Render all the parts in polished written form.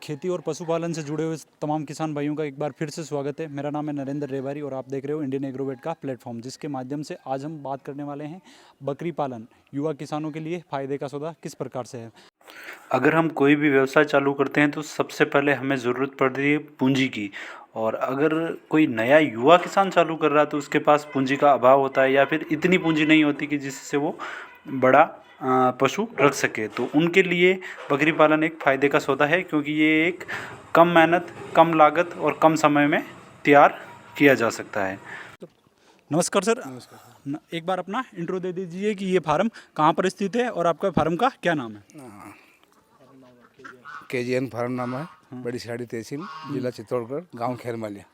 खेती और पशुपालन से जुड़े हुए तमाम किसान भाइयों का एक बार फिर से स्वागत है। मेरा नाम है नरेंद्र रेवारी और आप देख रहे हो इंडियन एग्रोवेट का प्लेटफॉर्म, जिसके माध्यम से आज हम बात करने वाले हैं बकरी पालन। युवा किसानों के लिए फ़ायदे का सौदा किस प्रकार से है। अगर हम कोई भी व्यवसाय चालू करते हैं तो सबसे पहले हमें ज़रूरत पड़ती है पूंजी की। और अगर कोई नया युवा किसान चालू कर रहा है तो उसके पास पूंजी का अभाव होता है या फिर इतनी पूंजी नहीं होती कि जिससे वो बड़ा पशु रख सके। तो उनके लिए बकरी पालन एक फ़ायदे का सौदा है, क्योंकि ये एक कम मेहनत, कम लागत और कम समय में तैयार किया जा सकता है। नमस्कार सर। एक बार अपना इंट्रो दे दीजिए कि ये फार्म कहाँ पर स्थित है और आपका फार्म का क्या नाम है। KGN फार्म नाम है, बड़ी सिहाड़ी तहसील, जिला चित्तौड़गढ़, गांव खैरमालिया।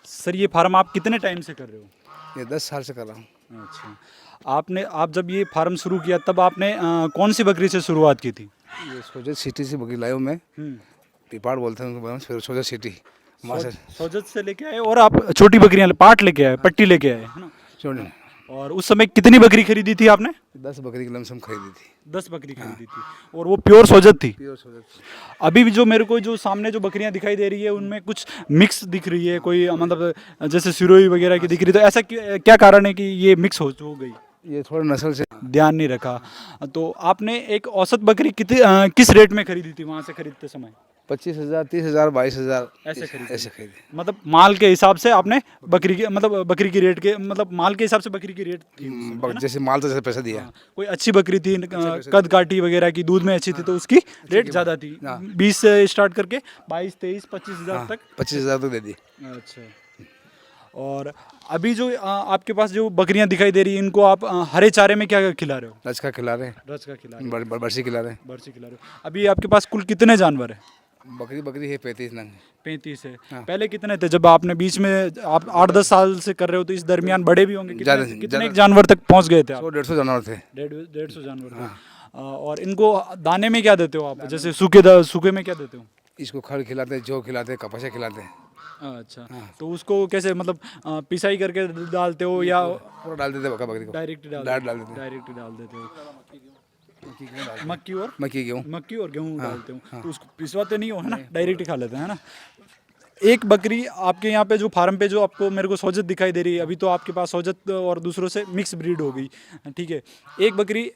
सर ये फार्म आप कितने टाइम से कर रहे हो। ये 10 साल से कर रहा हूँ। अच्छा, आप जब ये फार्म शुरू किया तब आपने कौन सी बकरी से शुरुआत की थी। ये सोजत सिटी से बकरी लाया हूँ मैं, टिपाड़ बोलते हैं उनको, फिर सोजत सिटी वहाँ से सोजत से लेके आए और आप छोटी बकरियां पाट लेके आए, पट्टी लेके आए, है ना। छोड़ने और उस समय कितनी बकरी खरीदी थी आपने। 10 बकरी की लमसम खरीदी थी। 10 बकरी खरीदी थी और वो प्योर सोजत थी। प्योर सोजत। अभी भी जो मेरे को जो सामने जो बकरियां दिखाई दे रही है उनमें कुछ मिक्स दिख रही है, कोई मतलब जैसे सिरोही वगैरह की दिख रही है, तो ऐसा क्या कारण है कि ये मिक्स हो गई। ये थोड़ा नस्ल से ध्यान नहीं रखा। तो आपने एक औसत बकरी किस रेट में खरीदी थी वहाँ से खरीदते समय। 25,000, 30,000, 22,000 ऐसे ऐसे खरीदे। मतलब माल के हिसाब से आपने बकरी की रेट के मतलब माल के हिसाब से बकरी की रेट थी उस समय, है ना? जैसे माल तो जैसे पैसा दिया। कोई अच्छी बकरी थी, कद काठी वगैरह की, दूध में अच्छी थी, तो उसकी रेट ज़्यादा थी। 20 से स्टार्ट करके 22, 23, 25,000 तक। 25,000 तक दे दी। अच्छा। और अभी जो आपके पास जो बकरियां दिखाई दे रही हैं, इनको आप हरे चारे में क्या खिला रहे हो। रच का खिला रहे हैं, रस का खिला रहे हो, बरसी खिला रहे हैं। बरसी खिला रहे हो। अभी आपके पास कुल कितने जानवर है। बकरी है 35 नंग। 35 है। पहले कितने थे जब आपने बीच में आप 8-10 साल से कर रहे हो, तो इस दरमियान बड़े भी होंगे। कितने जानवर तक पहुंच गए थे आप। 100-150 जानवर थे। 150 जानवर थे। और इनको दाने में क्या देते हो आप, जैसे सूखे में क्या देते हो। इसको खड़ खिलाते हैं, जौ खिलाते हैं, कपासा खिलाते हैं। अच्छा। तो उसको कैसे मतलब पिसाई करके डालते हो या पूरा डाल देते हैं बकरी को। डायरेक्ट डाल देते हैं। डायरेक्ट डाल देते हो। मक्की और गेहूँ डालते हो। तो उसको पिसवाते नहीं हो, है ना, डायरेक्ट ही खा लेते हैं, है ना। एक बकरी आपके यहाँ पे जो फार्म पे जो आपको मेरे को सोजत दिखाई दे रही है, अभी तो आपके पास सोजत और दूसरों से मिक्स ब्रीड हो गई, ठीक है। एक बकरी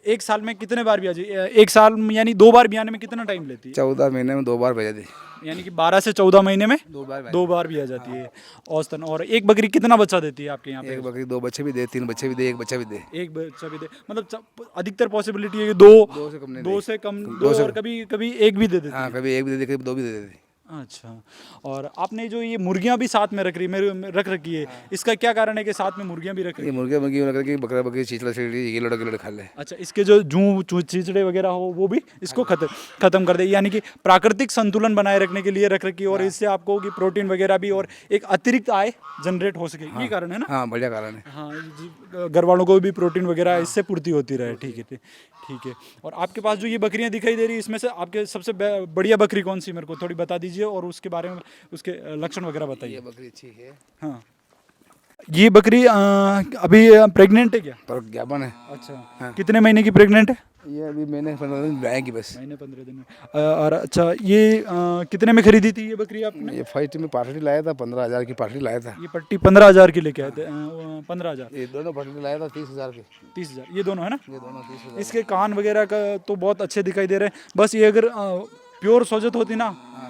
एक साल में कितने बार ब्याजी, एक साल में यानी 2 बार ब्याने में कितना टाइम लेती है। 14 महीने में 2 बार भेजा दी। यानी कि 12 से 14 महीने में 2 बार भी आ जाती है औसतन। और एक बकरी कितना बच्चा देती है आपके यहाँ पे। एक बकरी 2 बच्चे भी दे, 3 बच्चे भी दे, 1 बच्चा भी दे। एक बच्चा भी दे, मतलब अधिकतर पॉसिबिलिटी है कि दो से कम नहीं, 2 से कम, 2 और कभी कभी एक भी दे देती है। हाँ, कभी 1 भी दे दे, कभी 2 भी दे देती। अच्छा। और आपने जो ये मुर्गियां भी साथ में रख रखी है, इसका क्या कारण है कि साथ में मुर्गियां भी रख रही ये है। मुर्गी लगा कि बकरा बकरी चीचड़ा चिचड़ी ये लड़के खा ले। अच्छा, इसके जो जूं चीचड़े वगैरह हो वो भी इसको खत्म कर दे, यानी कि प्राकृतिक संतुलन बनाए रखने के लिए रख रखी है। और इससे आपको कि प्रोटीन वगैरह भी और एक अतिरिक्त आय जनरेट हो सके, ये कारण है ना। हाँ, बढ़िया कारण है। हाँ, घर वालों को भी प्रोटीन वगैरह इससे पूर्ति होती रहे। ठीक है, ठीक है। और आपके पास जो ये बकरियां दिखाई दे रही है, इसमें से आपके सबसे बढ़िया बकरी कौन सी, मेरे को थोड़ी बता दीजिए और उसके बारे में उसके लक्षण वगैरह बताइए। ये बकरी अच्छी है। हाँ, ये बकरी अभी प्रेग्नेंट है क्या। पर ज्ञापन है। अच्छा। कितने महीने की प्रेग्नेंट है। ये अभी मैंने 15 दिन लाएगी बस। महीने 15 दिन में। और अच्छा, ये कितने में खरीदी थी ये बकरी आपने। ये फर्स्ट में पार्टी लाया था, 15,000 की पार्टी लाया था। ये पट्टी 15,000 की लेके आए थे। 15,000। ये दोनों पार्टी लाया था 30,000 की। 30,000 ये दोनों, है ना। ये दोनों 30,000। इसके कान वगैरह का तो बहुत अच्छे दिखाई दे रहे हैं। बस ये अगर प्योर सोजत होती ना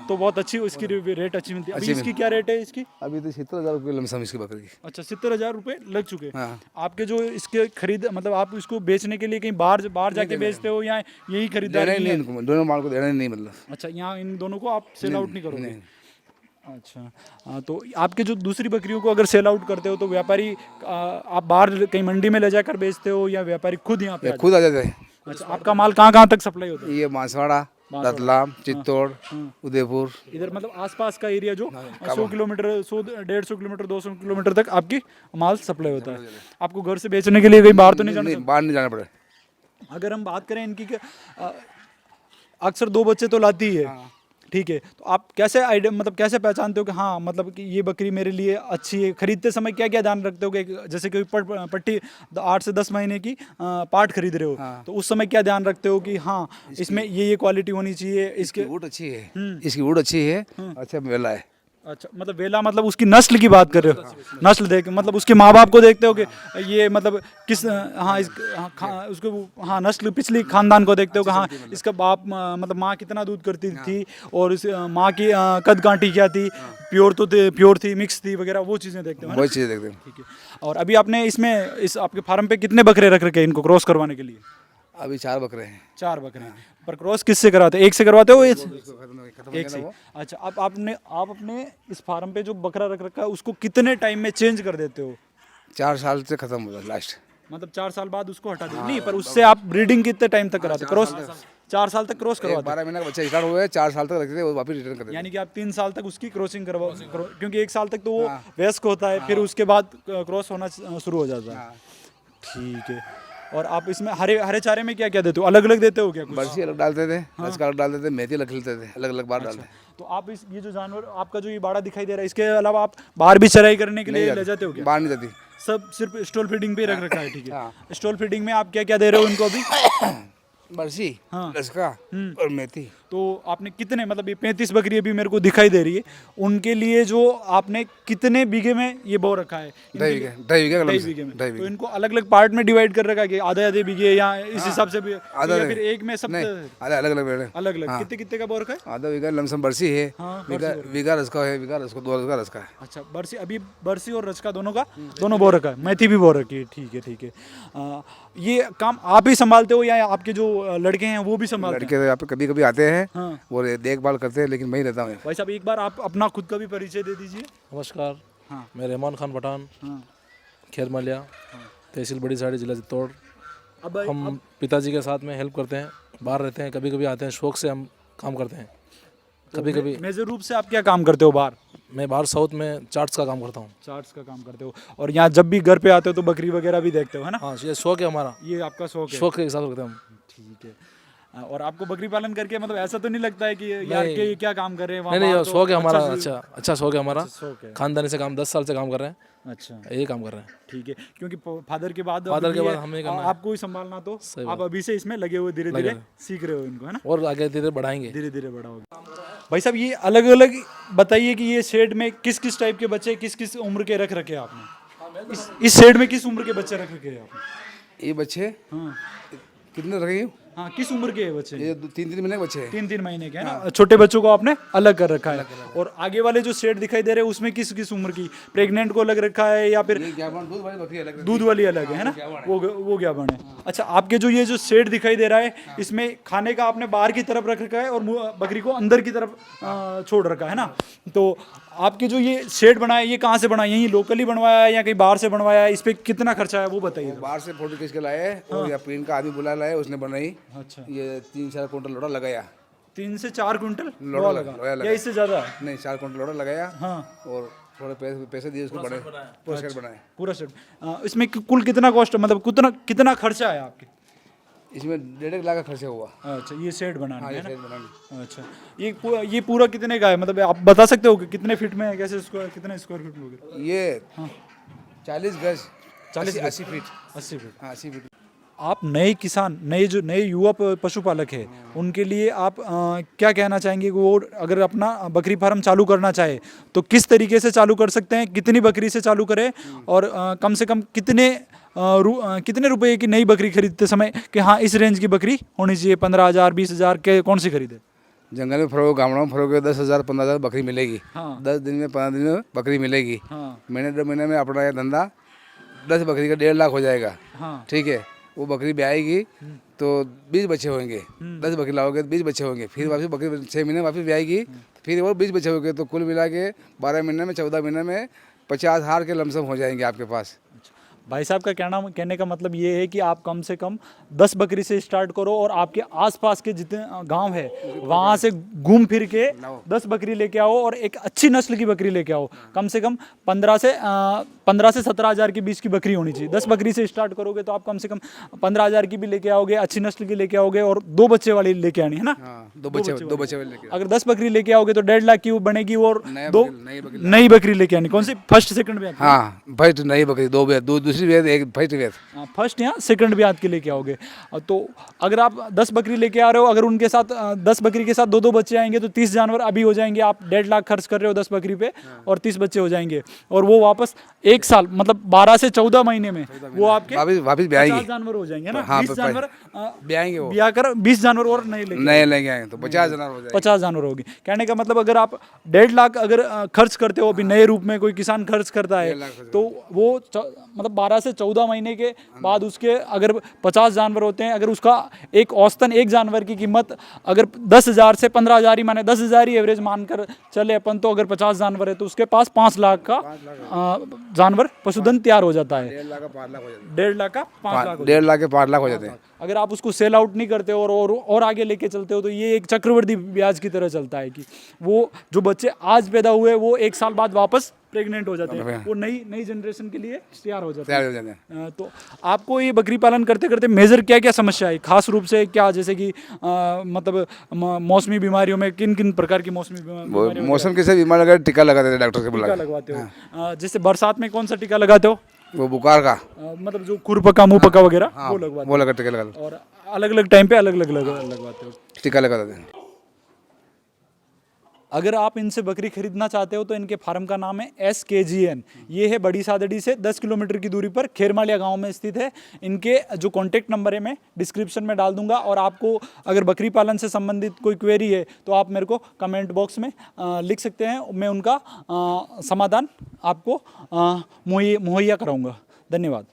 तो बहुत अच्छी उसकी रेट अच्छी मिलती है। अभी इसकी क्या रेट है इसकी। अभी तो 70,000 रुपये लमसम इसकी बकरी की। अच्छा, 70,000 रुपये लग चुके हैं। हाँ। आपके जो इसके खरीद मतलब आप इसको बेचने के लिए कहीं बाहर जाके बेचते हो या यही खरीदारी देना ही नहीं इनको, दोनों माल को देना ही नहीं मतलब। अच्छा, यहाँ इन दोनों को आप सेल आउट नहीं करोगे। अच्छा। तो आपके जो दूसरी बकरियों को अगर सेल आउट करते हो तो व्यापारी आप बाहर कहीं मंडी में ले जाकर बेचते हो या व्यापारी खुद यहाँ पे खुद आ जाते हैं। अच्छा, आपका माल कहाँ तक सप्लाई होता है। ये बांसवाड़ा, रतलाम, चित्तौड़, उदयपुर, इधर मतलब आसपास का एरिया जो 100 किलोमीटर, 100-150 किलोमीटर, 200 किलोमीटर तक आपकी माल सप्लाई होता है। आपको घर से बेचने के लिए कहीं बाहर तो नहीं जाना। बाहर नहीं जाना पड़े। अगर हम बात करें इनकी अक्सर 2 बच्चे तो लाती है, ठीक है, तो आप कैसे आइडिया मतलब कैसे पहचानते हो कि हाँ मतलब कि ये बकरी मेरे लिए अच्छी है? खरीदते समय क्या क्या ध्यान रखते हो कि जैसे कोई पट्टी 8 से 10 महीने की पार्ट खरीद रहे हो, तो उस समय क्या ध्यान रखते हो कि हाँ इसमें ये क्वालिटी होनी चाहिए, इसके वुड अच्छी है, इसकी वुड अच्छी है, अच्छा मेला है। अच्छा मतलब वेला मतलब उसकी नस्ल की बात कर रहे हो? नस्ल देख मतलब उसके माँ बाप को देखते हो कि ये मतलब किस हाँ उसको हाँ नस्ल पिछली खानदान को देखते हो कि हाँ इसका बाप मतलब माँ कितना दूध करती थी और इस माँ की कद काठी क्या थी, प्योर थी, मिक्स थी वगैरह, वो चीज़ें देखते हो, है ना? वही चीज़ देखते हैं। ठीक है। और अभी आपने इसमें इस आपके फार्म पे कितने बकरे रख रखे हैं इनको क्रॉस करवाने के लिए? अभी 4 बकरे हैं। 4 बकरे हैं। पर क्रॉस किससे करवाते हो? एक से करवाते हो? खत्म एक से। अच्छा आप अपने इस फार्म पे जो बकरा रख रखा है उसको कितने टाइम में चेंज कर देते हो? 4 साल से खत्म हो गया लास्ट। मतलब 4 साल बाद उसको हटा देते? नहीं, पर उससे आप ब्रीडिंग कितने टाइम तक कराते हो? क्रॉस 4 साल तक क्रॉस करवाते 12 महीने का बच्चा स्टार्ट हुआ है, 4 साल तक रखते थे, वो वापस रिटर्न कर हो? देते। यानी कि आप 3 साल तक उसकी क्रॉसिंग क्योंकि 1 साल तक तो वो वयस्क होता है, फिर उसके बाद क्रॉस होना शुरू हो जाता है। ठीक है। और आप इसमें हरे चारे में क्या क्या देते हो? अलग अलग देते हो क्या कुछ? बरसी अलग डालते थे, रसका अलग डालते थे, मेथी अलग खिलते थे, अलग अलग बार डालते। तो आप ये जो जानवर आपका जो ये बाड़ा दिखाई दे रहा है, इसके अलावा आप बाहर भी चराई करने के लिए ले जाते हो क्या? बाहर नहीं जाती। सब सिर्फ स्टॉल फीडिंग पे ही रख रखा है? ठीक है। स्टॉल फीडिंग में आप क्या क्या दे रहे हो इनको अभी? बरसी, हाँ। रसका और मेथी। तो आपने कितने मतलब ये 35 बकरी अभी मेरे को दिखाई दे रही है, उनके लिए जो आपने कितने बीघे में ये बो रखा है? 2.5 बीघे, 2.5 बीघे, 2.5 बीघे में। 2.5 तो बीघे। इनको अलग अलग पार्ट में डिवाइड कर रखा है कि आधे बीघे या इस हिसाब से भी, आधा या फिर एक में सब नहीं, आधा अलग अलग पेड़ है। अलग अलग कितने कितने का बो रखा है? आधा बीघा लमसम बरसी है, हाँ, बीघा रसका है, बीघा रसका, 2 रसका रसका है। अच्छा बरसी और रचका दोनों बो रखा है, मेथी भी बो रखी है। ठीक है, ठीक है। ये काम आप ही संभालते हो या आपके जो लड़के हैं वो भी संभालते हैं? लड़के यहाँ पे कभी कभी आते हैं, हाँ। वो देखभाल करते हैं, लेकिन मैं ही रहता हूँ। भाई साहब एक बार आप अपना खुद का भी परिचय दे दीजिए। नमस्कार। हाँ। मैं रहमान खान पठान, हाँ। खैर मलिया, तहसील बड़ी साड़ी, जिला चित्तौड़। अब हम पिताजी के साथ में हेल्प करते हैं, बाहर रहते हैं, कभी कभी आते हैं, शौक से हम काम करते हैं। कभी कभी मेजर रूप से आप क्या काम करते हो बाहर? मैं बाहर साउथ में चार्ट्स का काम करता हूँ। चार्ट्स का काम करते हो, और यहाँ जब भी घर पे आते हो तो बकरी वगैरह भी देखते हो, है ना? हाँ, ये शौक है हमारा, ये आपका शौक है? शौक के साथ करते हैं हम। ठीक है। और आपको बकरी पालन करके मतलब ऐसा तो नहीं लगता है कि यार के ये क्या काम कर रहे हैं वहाँ नहीं नहीं, बाहर तो शौक है हमारा, अच्छा अच्छा शौक है हमारा। शौक है। खानदानी से काम 10 साल से काम कर रहे हैं, अच्छा यही काम कर रहे हैं। ठीक है, क्योंकि फादर के बाद फादर अब के ये बाद हमें करना है। आपको ही संभालना, तो सही आप अभी से इसमें लगे हुए धीरे धीरे सीख रहे हो इनको, है ना? और आगे धीरे बढ़ाएंगे। धीरे धीरे बड़ा होगा। भाई साहब ये अलग अलग बताइए कि ये शेड में किस किस टाइप के बच्चे किस किस उम्र के रख रखे हैं आपने? इस शेड में किस उम्र के बच्चे रख रखे हैं आपने? ये बच्चे हाँ कितने रखे? हाँ, किस उम्र के हैं बच्चे? ये 3-3 महीने के बच्चे हैं। 3-3 महीने के, है ना? छोटे बच्चों को आपने अलग कर रखा है। और आगे वाले जो शेड दिखाई दे रहे हैं उसमें किस किस उम्र की? प्रेग्नेंट को अलग रखा है या फिर ये ग्यावन दूध वाली बकरी अलग दूध वाली अलग है ना? वो क्या बने? अच्छा, आपके जो ये जो शेड दिखाई दे रहा है इसमें खाने का आपने बाहर की तरफ रख रखा है और बकरी को अंदर की तरफ छोड़ रखा है ना? तो आपके जो ये शेड बनाया ये कहाँ से बनाया? यहीं लोकली बनवाया है या कहीं बाहर से बनवाया है? इस पे कितना खर्चा है वो बताइए। बाहर से फोटो खींच के लाए और या पीन का आदमी बुला लाए, उसने बनाई। अच्छा, ये 3-4 कुंटल लोड़ा लगाया। 3 से 4 कुंटल लोड़ा लगा लगा या इससे ज्यादा? नहीं, 4 कुंटल लोड़ा लगाया। हाँ, और थोड़े पैसे दिए उसको, बने पूरा सेट बनाए। पूरा सेट। इसमें कुल कितना कॉस्ट मतलब कितना खर्चा है आपके? इसमें 1.5 लाख का खर्चा हुआ। अच्छा, ये सेट बनाना है ये ना? सेट बनाने। अच्छा, ये पूरा कितने का है? मतलब आप बता सकते हो कि कितने फीट में है, कैसे स्क्वायर कितने स्क्वायर फीट में होगा? ये हाँ, 40 गज, 80 फीट। 80 फीट। हाँ, 80 फीट। आप नए किसान, नए युवा पशुपालक है, उनके लिए आप क्या कहना चाहेंगे कि वो अगर अपना बकरी फार्म चालू करना चाहे तो किस तरीके से चालू कर सकते हैं? कितनी बकरी से चालू करें और कम से कम कितने रुपए की नई बकरी खरीदते समय कि हाँ इस रेंज की बकरी होनी चाहिए? 15,000 20,000 के कौन सी खरीदे? जंगल में फरोगे, गाँव में फरोगे, 10,000 15,000 बकरी मिलेगी। हाँ। 10 दिन में 15 दिन में बकरी मिलेगी। हाँ, महीने 2 महीने में अपना ये धंधा 10 बकरी का 1.5 लाख हो जाएगा। हाँ, ठीक है, वो बकरी ब्याएगी तो 20 बच्चे होंगे। 10 बकरी लाओगे तो 20 बच्चे होंगे। फिर वापस बकरी 6 महीने वापस ब्याएगी, फिर वो 20 बच्चे होंगे, तो कुल मिला के 12 महीने में 14 महीने में 50,000 के लमसम हो जाएंगे आपके पास। भाई साहब का कहने का मतलब ये है कि आप कम से कम 10 बकरी से स्टार्ट करो और आपके आसपास के जितने गांव है वहाँ से घूम फिर के 10 बकरी लेके आओ और एक अच्छी नस्ल की बकरी लेके आओ। कम से कम 15 15 से 17 हज़ार के बीच की बकरी होनी चाहिए। 10 बकरी से स्टार्ट करोगे तो आप कम से कम 15 हज़ार की भी लेके आओगे, अच्छी नस्ल की लेके आओगे, और 2 बच्चे वाली लेके आनी है ना। हाँ, दो बच्चे वाले लेके अगर 10 बकरी लेके आओगे तो 1.5 लाख की वो बनेगी, और दो नई नई बकरी लेके आनी। कौन सी? फर्स्ट सेकंड ब्याज? हाँ फर्स्ट नई बकरी, दो ब्याह, दूसरी ब्याह, एक फर्स्ट ब्याह। फर्स्ट या सेकंड ब्याज के लेके आओगे। तो अगर आप 10 बकरी लेके आ रहे हो, अगर उनके साथ 10 बकरी के साथ 2-2 बच्चे आएंगे तो 30 जानवर अभी हो जाएंगे। आप 1.5 लाख खर्च कर रहे हो 10 बकरी पे, और 30 बच्चे हो जाएंगे, और वो वापस 1 साल मतलब 12 से 14 महीने में वो आपके वापिस ब्याएंगे, 50 जानवर हो जाएंगे ना। हाँ, 20 जानवर ब्याएंगे वो, ब्याह कर 20 जानवर और नए लेके नए लेंगे आए तो 50 जानवर हो जाएंगे। 50 जानवर होगी। कहने का मतलब अगर आप 1.5 लाख अगर खर्च करते हो अभी नए रूप में, कोई किसान खर्च करता है तो वो मतलब 12 से 14 महीने के बाद उसके अगर 50 जानवर होते हैं, अगर उसका एक औसतन एक जानवर की कीमत अगर 10,000 से 15,000 ही माने, 10,000 ही एवरेज मानकर चले अपन, तो अगर 50 जानवर है तो उसके पास 5 लाख का जानवर पशुधन तैयार हो जाता है। 1.5 लाख का 5 लाख हो जाते हैं। 1.5 लाख का 5 लाख 1.5 लाख के 5 लाख हो जाते हैं। अगर आप उसको सेल आउट नहीं करते और आगे लेके चलते हो तो ये एक चक्रवृद्धि ब्याज की तरह चलता है कि वो जो बच्चे आज पैदा हुए वो 1 साल बाद वापस प्रेग्नेंट हो जाते हैं, वो नई जनरेशन के लिए तैयार हो जाते हैं। तो आपको ये बकरी पालन करते करते मेजर क्या क्या समस्या है खास रूप से, क्या जैसे कि मतलब मौसमी बीमारियों में किन किन प्रकार की मौसमी बीमारियों मौसम के से बीमार लगा टीका लगाते थे डॉक्टर से टीका बुला लगवाते हो? जैसे बरसात में कौन सा टीका लगाते हो? वो बुखार का, मतलब जो खुरपका मुंह पका वगैरह वो लगवाते वो लगा टीका लगा हो, और अलग अलग टाइम पे अलग अलग लगवाते हो? टीका लगा देते हैं। अगर आप इनसे बकरी खरीदना चाहते हो तो इनके फार्म का नाम है SKGN। ये है बड़ी सादड़ी से 10 किलोमीटर की दूरी पर खेरमालिया गांव में स्थित है। इनके जो कॉन्टैक्ट नंबर है मैं डिस्क्रिप्शन में डाल दूंगा, और आपको अगर बकरी पालन से संबंधित कोई क्वेरी है तो आप मेरे को कमेंट बॉक्स में लिख सकते हैं। मैं उनका समाधान आपको मुहैया कराऊंगा। धन्यवाद।